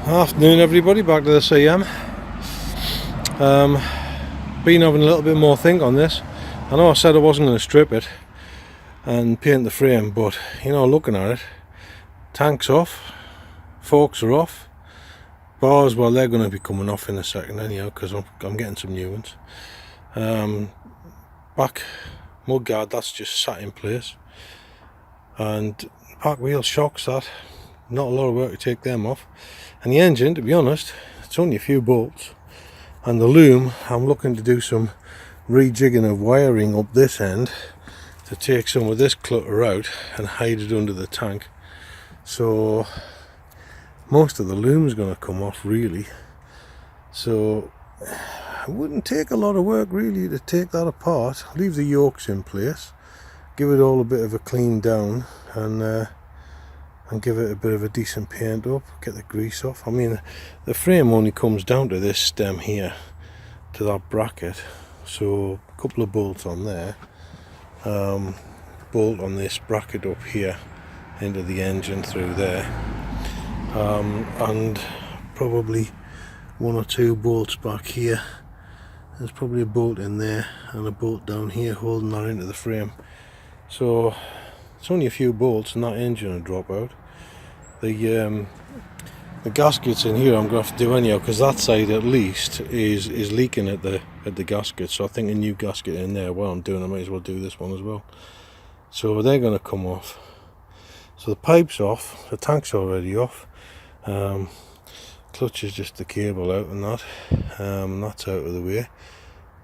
Afternoon everybody, back to the CM. Been having a little bit more think on this. I know I said I wasn't going to strip it and paint the frame, but you know, looking at it, tank's off, forks are off, bars, well, they're going to be coming off in a second anyhow because I'm getting some new ones. Back mudguard, that's just sat in place, and back wheel shocks, that not a lot of work to take them off. And the engine, to be honest, it's only a few bolts. And the loom, I'm looking to do some rejigging of wiring up this end to take some of this clutter out and hide it under the tank. So most of the loom's going to come off really. So it wouldn't take a lot of work really to take that apart, leave the yokes in place, give it all a bit of a clean down, and give it a bit of a decent paint up, get the grease off. I mean, the frame only comes down to this stem here, to that bracket, so a couple of bolts on there, bolt on this bracket up here into the engine through there, and probably one or two bolts back here. There's probably a bolt in there and a bolt down here holding that into the frame. So it's only a few bolts and that engine will drop out. The gaskets in here I'm going to have to do anyhow, because that side at least is leaking at the gasket. So I think a new gasket in there. While I'm doing, I might as well do this one as well. So they're going to come off. So the pipe's off, the tank's already off. Clutch is just the cable out and that. That's out of the way.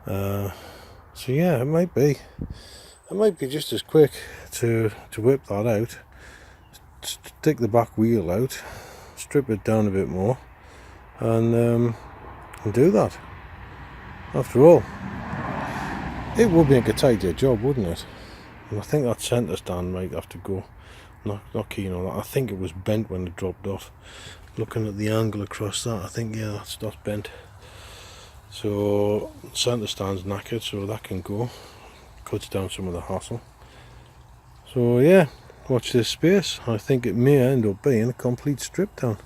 So yeah, it might be just as quick to whip that out, take the back wheel out, strip it down a bit more, and do that. After all, it would make a tighter job, wouldn't it? And I think that centre stand might have to go. Not keen on that. I think it was bent when it dropped off. Looking at the angle across that, I think, yeah, that's bent. So centre stand's knackered, so that can go. Cuts down some of the hassle. So yeah, watch this space. I think it may end up being a complete strip down.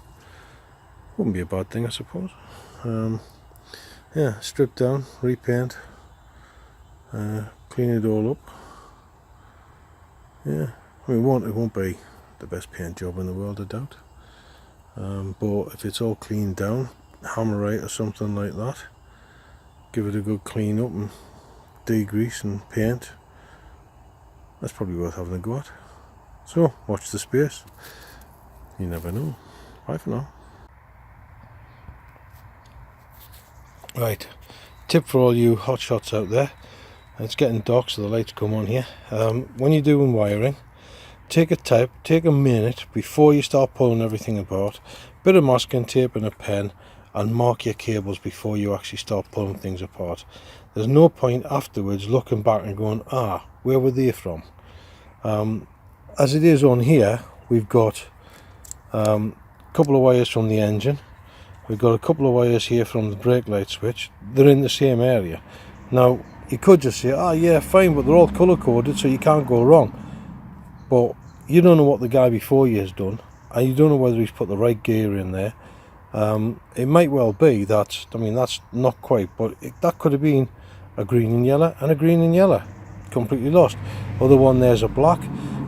Wouldn't be a bad thing, I suppose. Yeah, strip down, repaint, clean it all up. Yeah, I mean, it won't be the best paint job in the world, I doubt. But if it's all cleaned down, hammerite or something like that, give it a good clean up and degrease and paint, that's probably worth having a go at. So watch the space, you never know. Bye for now. Right, tip for all you hotshots out there, it's getting dark so the lights come on here. When you're doing wiring, take a minute before you start pulling everything apart, bit of masking tape and a pen, and mark your cables before you actually start pulling things apart. There's no point afterwards looking back and going, where were they from? As it is on here, we've got a couple of wires from the engine, we've got a couple of wires here from the brake light switch. They're in the same area. Now you could just say, yeah, fine, but they're all colour coded, so you can't go wrong. But you don't know what the guy before you has done, and you don't know whether he's put the right gear in there. It might well be that, I mean, that's not quite, but that could have been a green and yellow and a green and yellow, completely lost. Other one there's a black.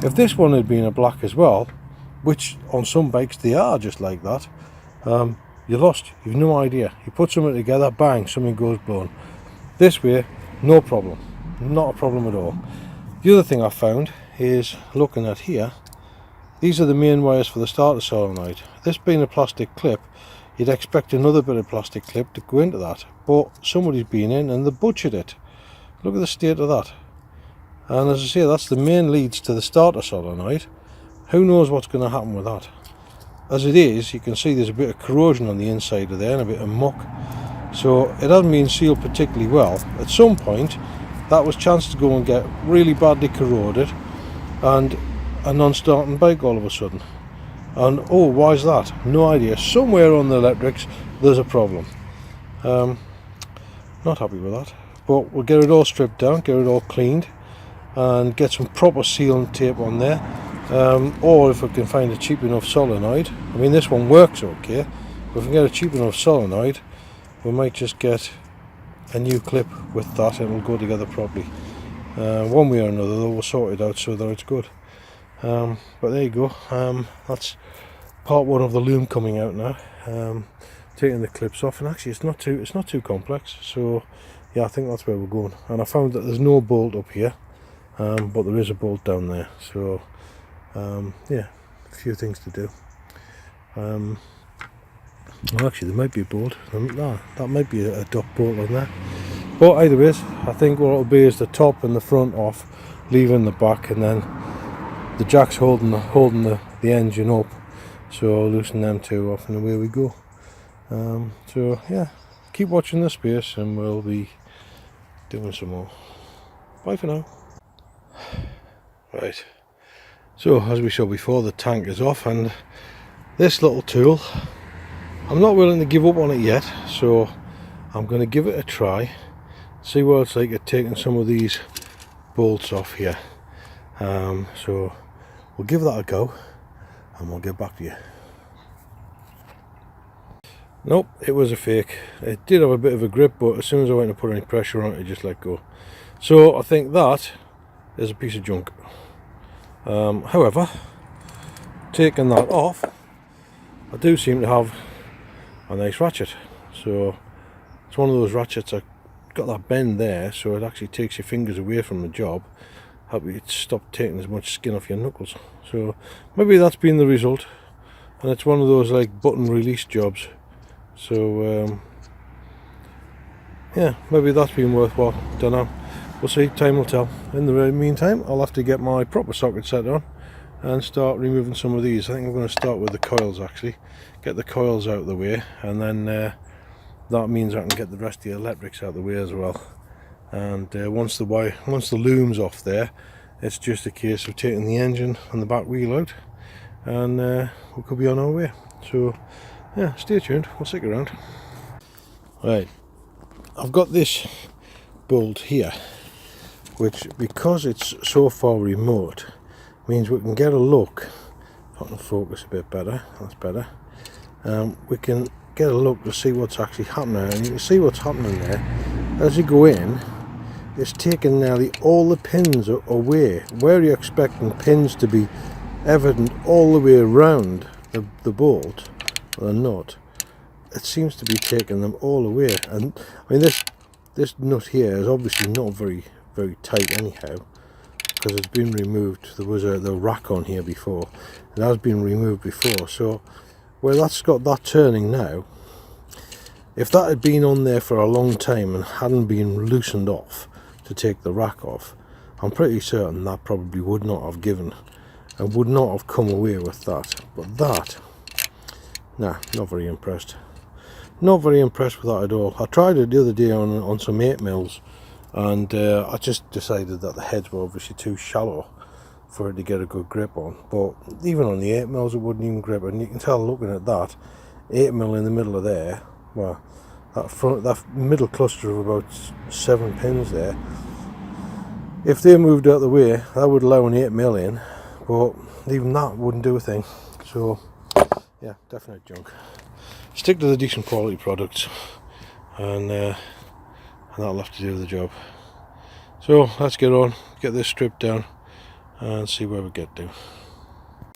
If this one had been a black as well, which on some bikes they are just like that, you're lost. You've no idea. You put something together, bang, something goes blown. This way, no problem, not a problem at all. The other thing I found is, looking at here, these are the main wires for the starter solenoid. This being a plastic clip, you'd expect another bit of plastic clip to go into that, but somebody's been in and they butchered it. Look at the state of that. And as I say, that's the main leads to the starter solenoid. Who knows what's going to happen with that? As it is, you can see there's a bit of corrosion on the inside of there and a bit of muck. So it hasn't been sealed particularly well. At some point, that was chance to go and get really badly corroded and a non-starting bike all of a sudden. And why is that? No idea. Somewhere on the electrics there's a problem. Not happy with that, but we'll get it all stripped down, get it all cleaned, and get some proper sealant tape on there. Or if I can find a cheap enough solenoid. I mean, this one works okay, If we can get a cheap enough solenoid, we might just get a new clip with that and it'll go together properly. One way or another though, we'll sort it out so that it's good. But there you go. That's part one of the loom coming out now. Taking the clips off, and actually it's not too complex. So yeah, I think that's where we're going. And I found that there's no bolt up here, but there is a bolt down there. So yeah, a few things to do. Well, actually there might be a bolt. No, that might be a duck bolt on there. But either ways, I think what it'll be is the top and the front off, leaving the back, and then the jack's holding the engine up. So I'll loosen them two off and away we go. So yeah, keep watching this space and we'll be doing some more. Bye for now. Right, so as we saw before, the tank is off, and this little tool, I'm not willing to give up on it yet, so I'm going to give it a try, see what it's like at taking some of these bolts off here. So we'll give that a go and we'll get back to you. Nope, it was a fake. It did have a bit of a grip, but as soon as I went to put any pressure on it, it just let go. So I think that is a piece of junk. However, taking that off, I do seem to have a nice ratchet. So it's one of those ratchets that got that bend there, so it actually takes your fingers away from the job, help you stop taking as much skin off your knuckles. So maybe that's been the result, and it's one of those like button release jobs. So yeah, maybe that's been worthwhile. Don't know, we'll see, time will tell. In the meantime, I'll have to get my proper socket set on and start removing some of these. I think I'm going to start with the coils, actually get the coils out of the way, and then that means I can get the rest of the electrics out of the way as well. And once the loom's off there, it's just a case of taking the engine and the back wheel out, and we could be on our way. So yeah, stay tuned, we'll stick around. Right, I've got this bolt here, which, because it's so far remote, means we can get a look. If I can focus a bit better, that's better. We can get a look to see what's actually happening, and you can see what's happening there. As you go in, it's taking nearly all the pins away. Where you're expecting pins to be evident all the way around the bolt, the nut, it seems to be taking them all away. And I mean, this nut here is obviously not very tight anyhow, because it's been removed. There was the rack on here before, it has been removed before. So where that's got that turning now, if that had been on there for a long time and hadn't been loosened off to take the rack off, I'm pretty certain that probably would not have given and would not have come away with that. But that, nah, not very impressed. Not very impressed with that at all. I tried it the other day on some 8mm, and I just decided that the heads were obviously too shallow for it to get a good grip on. But even on the 8mm, it wouldn't even grip, and you can tell looking at that 8mm in the middle of there. Well, that middle cluster of about 7 pins there, if they moved out of the way, that would allow an 8mm in, but even that wouldn't do a thing. So yeah, definite junk. Stick to the decent quality products, and that'll have to do the job. So let's get on, get this stripped down and see where we get to.